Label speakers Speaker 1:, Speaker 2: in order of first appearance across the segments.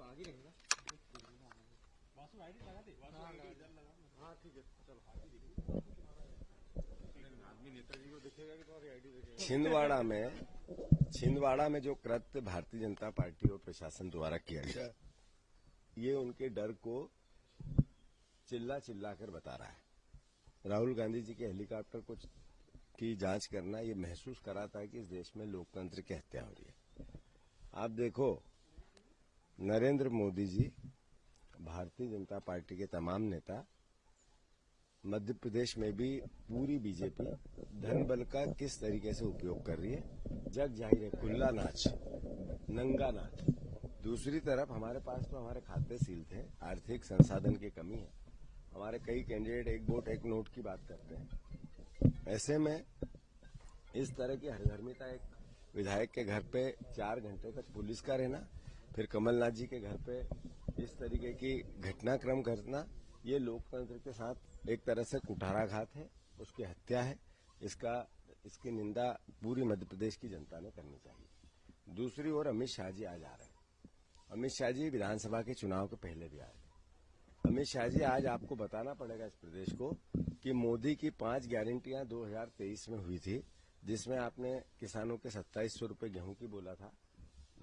Speaker 1: आगे रहेगा। हाँ ठीक है, चलो आदमी नेताजी को दिखेगा कि तुम्हारी आईडी दिखेगा।
Speaker 2: छिंदवाड़ा में जो कृत्य भारतीय जनता पार्टी और प्रशासन द्वारा किया गया, ये उनके डर को चिल्ला चिल्ला कर बता रहा है। राहुल गांधी जी के हेलीकॉप्टर की जांच करना ये महसूस कराता है कि इस देश में लोकतंत्र की हत्या हो रही है। आप देखो, नरेंद्र मोदी जी, भारतीय जनता पार्टी के तमाम नेता, मध्य प्रदेश में भी पूरी बीजेपी धन बल का किस तरीके से उपयोग कर रही है, जग जाहिर है। खुला नाच, नंगा नाच। दूसरी तरफ हमारे पास तो हमारे खाते सील्ड हैं, आर्थिक संसाधन की कमी है। हमारे कई कैंडिडेट एक वोट एक नोट की बात करते हैं। ऐसे में इस तरह की हरधर्मिता, एक विधायक के घर पे 4 घंटे तक पुलिस का रहना, फिर कमलनाथ जी के घर पे इस तरीके की घटनाक्रम करना, ये लोकतंत्र के साथ एक तरह से कुठाराघात है, उसकी हत्या है। इसकी निंदा पूरी मध्य प्रदेश की जनता ने करनी चाहिए। दूसरी ओर अमित शाह जी आज आ रहे हैं। अमित शाह जी विधानसभा के चुनाव के पहले भी आए थे। अमित शाह जी, आज आपको बताना पड़ेगा इस प्रदेश को कि मोदी की 5 गारंटियां 2023 में हुई थी, जिसमें आपने किसानों के 2700 रुपए गेहूं की बोला था,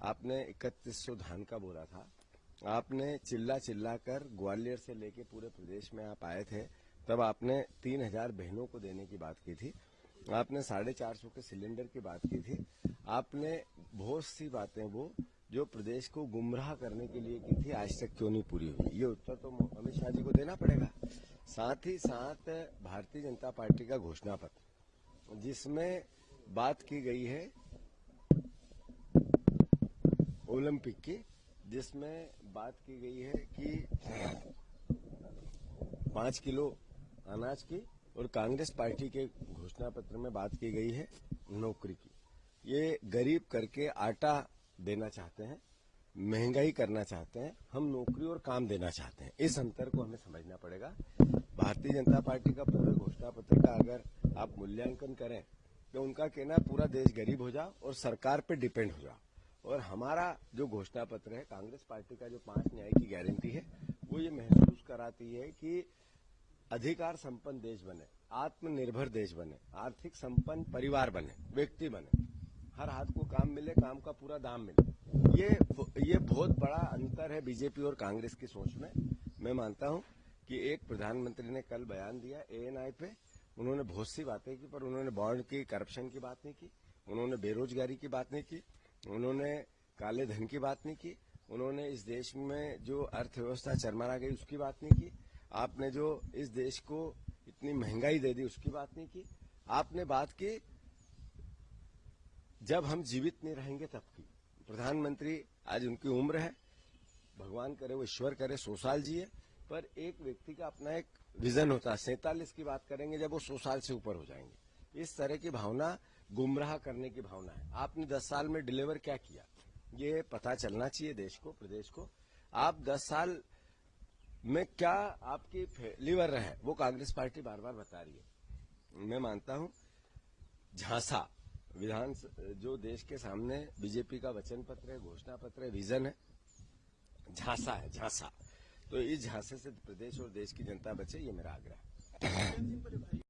Speaker 2: आपने 3100 धान का बोला था, आपने चिल्ला चिल्ला कर ग्वालियर से लेके पूरे प्रदेश में आप आए थे, तब आपने 3000 बहनों को देने की बात की थी, आपने 450 के सिलेंडर की बात की थी, आपने बहुत सी बातें वो जो प्रदेश को गुमराह करने के लिए की थी, आज तक क्यों नहीं पूरी हुई? ये उत्तर तो अमित शाह जी को देना पड़ेगा। साथ ही साथ भारतीय जनता पार्टी का घोषणा पत्र, जिसमें बात की गई है ओलंपिक की, जिसमें बात की गई है कि 5 किलो अनाज की, और कांग्रेस पार्टी के घोषणा पत्र में बात की गई है नौकरी की। ये गरीब करके आटा देना चाहते हैं, महंगाई करना चाहते हैं, हम नौकरी और काम देना चाहते हैं। इस अंतर को हमें समझना पड़ेगा। भारतीय जनता पार्टी का पूरे घोषणा पत्र का अगर आप मूल्यांकन करें तो उनका कहना पूरा देश गरीब हो जाओ और सरकार पे डिपेंड हो जाओ, और हमारा जो घोषणा पत्र है, कांग्रेस पार्टी का जो 5 न्याय की गारंटी है, वो ये महसूस कराती है कि अधिकार संपन्न देश बने, आत्मनिर्भर देश बने, आर्थिक संपन्न परिवार बने, व्यक्ति बने, हर हाथ को काम मिले, काम का पूरा दाम मिले। ये बहुत बड़ा अंतर है बीजेपी और कांग्रेस की सोच में। मैं मानता हूं कि एक प्रधानमंत्री ने कल बयान दिया एएनआई पे, उन्होंने बहुत सी बातें की, पर उन्होंने बॉन्ड की करप्शन की बात नहीं की, उन्होंने बेरोजगारी की बात नहीं की, उन्होंने काले धन की बात नहीं की, उन्होंने इस देश में जो अर्थव्यवस्था चरमरा गई उसकी बात नहीं की, आपने जो इस देश को इतनी महंगाई दे दी उसकी बात नहीं की, आपने बात की जब हम जीवित नहीं रहेंगे तब की। प्रधानमंत्री आज उनकी उम्र है, भगवान करे वो ईश्वर करे 100 साल जिए, पर एक व्यक्ति का अपना एक विजन होता है। 47 की बात करेंगे जब वो 100 साल से ऊपर हो जाएंगे। इस तरह की भावना गुमराह करने की भावना है। आपने 10 साल में डिलीवर क्या किया, ये पता चलना चाहिए देश को, प्रदेश को। आप 10 साल में क्या आपकी फेलिवर रहे, वो कांग्रेस पार्टी बार बार बता रही है। मैं मानता हूं झांसा विधान जो देश के सामने बीजेपी का वचन पत्र है, घोषणा पत्र है, विजन है, झांसा है, झांसा। तो इस झांसे से प्रदेश और देश की जनता बचे, ये मेरा आग्रह है।